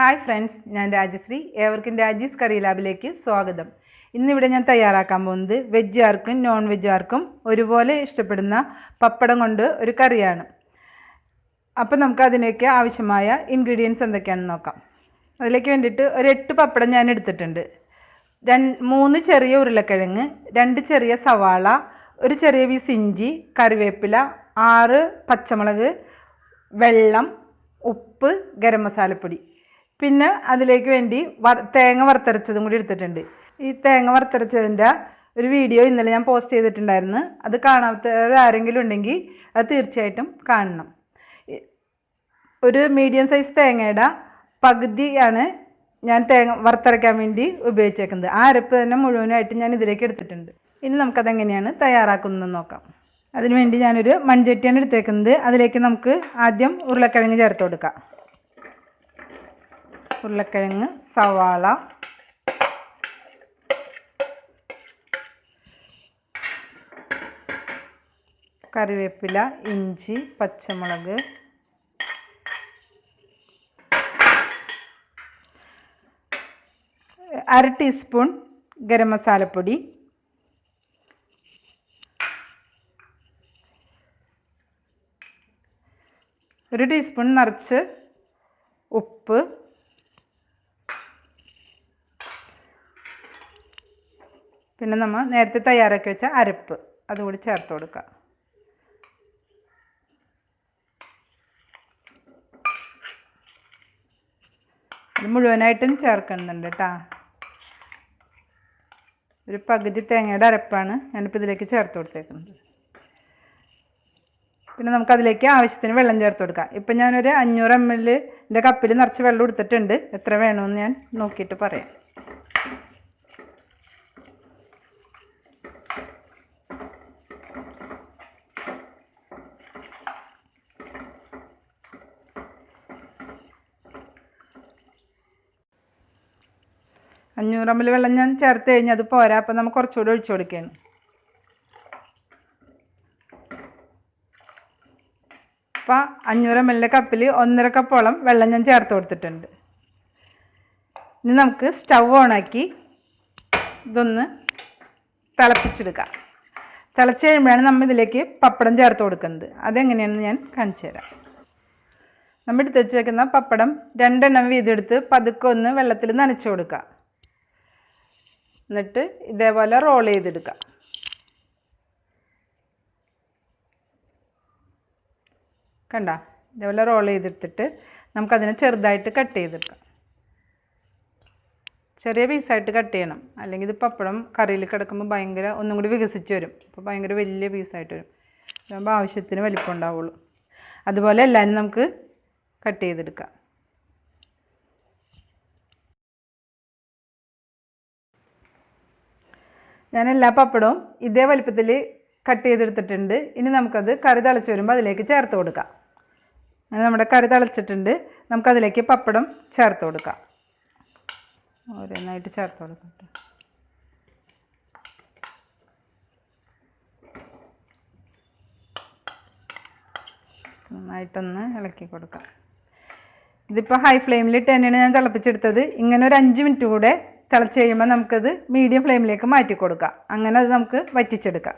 Hi friends, ഞാൻ രാജശ്രീ. ഏവർക്കും രാജീസ് കറി ലാബിലേക്ക് സ്വാഗതം. ഇന്നിവിടെ ഞാൻ തയ്യാറാക്കാൻ പോകുന്നത് വെജുകാർക്കും നോൺ വെജുകാർക്കും ഒരുപോലെ ഇഷ്ടപ്പെടുന്ന പപ്പടം കൊണ്ട് ഒരു കറിയാണ്. അപ്പോൾ നമുക്ക് അതിലേക്ക് ആവശ്യമായ ഇൻഗ്രീഡിയൻസ് എന്തൊക്കെയാണെന്ന് നോക്കാം. അതിലേക്ക് വേണ്ടിയിട്ട് ഒരു 8 പപ്പടം ഞാൻ എടുത്തിട്ടുണ്ട്. 3 ചെറിയ ഉരുളക്കിഴങ്ങ്, 2 ചെറിയ സവാള, ഒരു ചെറിയ പീസ് ഇഞ്ചി, കറിവേപ്പില, 6 പച്ചമുളക്, വെള്ളം, ഉപ്പ്, ഗരം മസാലപ്പൊടി. പിന്നെ അതിലേക്ക് വേണ്ടി തേങ്ങ വറുത്തരച്ചതും കൂടി എടുത്തിട്ടുണ്ട്. ഈ തേങ്ങ വറുത്തരച്ചതിൻ്റെ ഒരു വീഡിയോ ഇന്നലെ ഞാൻ പോസ്റ്റ് ചെയ്തിട്ടുണ്ടായിരുന്നു. അത് കാണാത്തവർ ആരെങ്കിലും ഉണ്ടെങ്കിൽ അത് തീർച്ചയായിട്ടും കാണണം. ഒരു മീഡിയം സൈസ് തേങ്ങയുടെ പകുതിയാണ് ഞാൻ തേങ്ങ വറുത്തരയ്ക്കാൻ വേണ്ടി ഉപയോഗിച്ചേക്കുന്നത്. ആ അരപ്പ് തന്നെ മുഴുവനായിട്ട് ഞാൻ ഇതിലേക്ക് എടുത്തിട്ടുണ്ട്. ഇനി നമുക്കതെങ്ങനെയാണ് തയ്യാറാക്കുന്നതെന്ന് നോക്കാം. അതിനുവേണ്ടി ഞാനൊരു മൺചട്ടിയാണ് എടുത്തേക്കുന്നത്. അതിലേക്ക് നമുക്ക് ആദ്യം ഉരുളക്കിഴങ്ങ് ചേർത്ത് കൊടുക്കാം. ഉരുളക്കിഴങ്ങ്, സവാള, കറിവേപ്പില, ഇഞ്ചി, പച്ചമുളക്, അര ടീസ്പൂൺ ഗരം മസാലപ്പൊടി, ഒരു ടീസ്പൂൺ നിറച്ച് ഉപ്പ്, പിന്നെ നമ്മൾ നേരത്തെ തയ്യാറാക്കി വെച്ച അരപ്പ് അതുകൂടി ചേർത്ത് കൊടുക്കുക. ഇത് മുഴുവനായിട്ടും ചേർക്കുന്നുണ്ട് കേട്ടോ. ഒരു പകുതി തേങ്ങയുടെ അരപ്പാണ് ഞാനിപ്പോൾ ഇതിലേക്ക് ചേർത്ത് കൊടുത്തേക്കുന്നത്. പിന്നെ നമുക്കതിലേക്ക് ആവശ്യത്തിന് വെള്ളം ചേർത്ത് കൊടുക്കാം. ഇപ്പം ഞാനൊരു 500 ml കപ്പിൽ നിറച്ച് വെള്ളം എടുത്തിട്ടുണ്ട്. എത്ര വേണമെന്ന് ഞാൻ നോക്കിയിട്ട് പറയാം. അഞ്ഞൂറ് ml വെള്ളം ഞാൻ ചേർത്ത് കഴിഞ്ഞാൽ അത് പോരാ. അപ്പം നമുക്ക് കുറച്ചുകൂടി ഒഴിച്ചു കൊടുക്കുകയാണ്. അപ്പോൾ 500 ml കപ്പിൽ 1.5 കപ്പോളം വെള്ളം ഞാൻ ചേർത്ത് കൊടുത്തിട്ടുണ്ട്. ഇനി നമുക്ക് സ്റ്റവ് ഓണാക്കി ഇതൊന്ന് തിളപ്പിച്ചെടുക്കാം. തിളച്ച് കഴിയുമ്പോഴാണ് നമ്മൾ ഇതിലേക്ക് പപ്പടം ചേർത്ത് കൊടുക്കുന്നത്. അതെങ്ങനെയാണെന്ന് ഞാൻ കാണിച്ചു തരാം. നമ്മൾ എടുത്ത് വെച്ച് വെക്കുന്ന പപ്പടം 2 എണ്ണം വീതെടുത്ത് പതുക്കെ ഒന്ന് വെള്ളത്തിൽ നനച്ച് കൊടുക്കുക. എന്നിട്ട് ഇതേപോലെ റോൾ ചെയ്തെടുക്കുക. കണ്ട, ഇതേപോലെ റോൾ ചെയ്തെടുത്തിട്ട് നമുക്കതിനെ ചെറുതായിട്ട് കട്ട് ചെയ്തെടുക്കാം. ചെറിയ പീസായിട്ട് കട്ട് ചെയ്യണം, അല്ലെങ്കിൽ ഇത് പപ്പടം കറിയിൽ കിടക്കുമ്പോൾ ഭയങ്കര ഒന്നും കൂടി വികസിച്ച് വരും. അപ്പോൾ ഭയങ്കര വലിയ പീസായിട്ട് വരും. അതാകുമ്പോൾ ആവശ്യത്തിന് വലിപ്പം ഉണ്ടാവുള്ളൂ. അതുപോലെ എല്ലാവരും നമുക്ക് കട്ട് ചെയ്തെടുക്കാം. ഞാൻ എല്ലാ പപ്പടവും ഇതേ വലിപ്പത്തിൽ കട്ട് ചെയ്തെടുത്തിട്ടുണ്ട്. ഇനി നമുക്കത് കറി തിളച്ച് വരുമ്പോൾ അതിലേക്ക് ചേർത്ത് കൊടുക്കാം. അങ്ങനെ നമ്മുടെ കറി തിളച്ചിട്ടുണ്ട്. നമുക്കതിലേക്ക് പപ്പടം ചേർത്ത് കൊടുക്കാം. ഓരോന്നായിട്ട് ചേർത്ത് കൊടുക്കാം. നന്നായിട്ടൊന്ന് ഇളക്കി കൊടുക്കാം. ഇതിപ്പോൾ ഹൈ ഫ്ലെയിമിലിട്ട് തന്നെയാണ് ഞാൻ തിളപ്പിച്ചെടുത്തത്. ഇങ്ങനെ ഒരു 5 മിനിറ്റ് കൂടെ തിളച്ച് കഴിയുമ്പോൾ നമുക്കത് മീഡിയം ഫ്ലെയിമിലേക്ക് മാറ്റി കൊടുക്കാം. അങ്ങനെ അത് നമുക്ക് വറ്റിച്ചെടുക്കാം.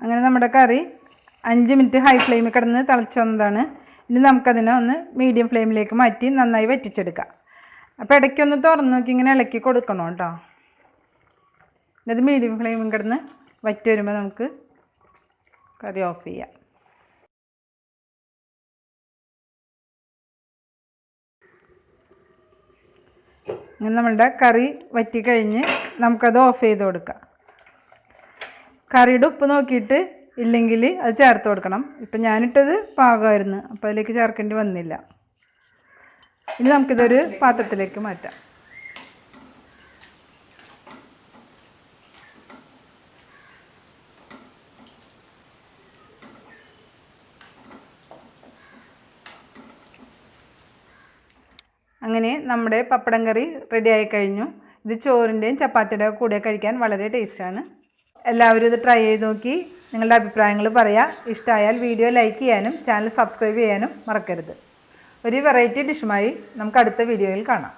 അങ്ങനെ നമ്മുടെ കറി 5 മിനിറ്റ് ഹൈ ഫ്ലെയിമിൽ കിടന്ന് തിളച്ച് വന്നതാണ്. ഇനി നമുക്കതിനെ ഒന്ന് മീഡിയം ഫ്ലെയിമിലേക്ക് മാറ്റി നന്നായി വറ്റിച്ചെടുക്കാം. അപ്പോൾ ഇടയ്ക്കൊന്ന് തുറന്ന് നോക്കി ഇങ്ങനെ ഇളക്കി കൊടുക്കണം കേട്ടോ. ഇത് മീഡിയം ഫ്ലെയിമിൽ കിടന്ന് വറ്റി വരുമ്പോൾ നമുക്ക് കറി ഓഫ് ചെയ്യാം. ഇങ്ങനെ നമ്മളുടെ കറി വറ്റിക്കഴിഞ്ഞ് നമുക്കത് ഓഫ് ചെയ്ത് കൊടുക്കാം. കറിയുടെ ഉപ്പ് നോക്കിയിട്ട് ഇല്ലെങ്കിൽ അത് ചേർത്ത് കൊടുക്കണം. ഇപ്പം ഞാനിട്ടത് പാകമായിരുന്നു, അപ്പോൾ അതിലേക്ക് ചേർക്കേണ്ടി വന്നില്ല. ഇനി നമുക്കിതൊരു പാത്രത്തിലേക്ക് മാറ്റാം. അങ്ങനെ നമ്മുടെ പപ്പടം കറി റെഡി ആയി കഴിഞ്ഞു. ഇത് ചോറിൻ്റെയും ചപ്പാത്തിയുടെയും കൂടെ കഴിക്കാൻ വളരെ ടേസ്റ്റാണ്. എല്ലാവരും ഇത് ട്രൈ ചെയ്ത് നോക്കി നിങ്ങളുടെ അഭിപ്രായങ്ങൾ പറയുക. ഇഷ്ടമായാൽ വീഡിയോ ലൈക്ക് ചെയ്യാനും ചാനൽ സബ്സ്ക്രൈബ് ചെയ്യാനും മറക്കരുത്. ഒരു വെറൈറ്റി ഡിഷുമായി നമുക്ക് അടുത്ത വീഡിയോയിൽ കാണാം.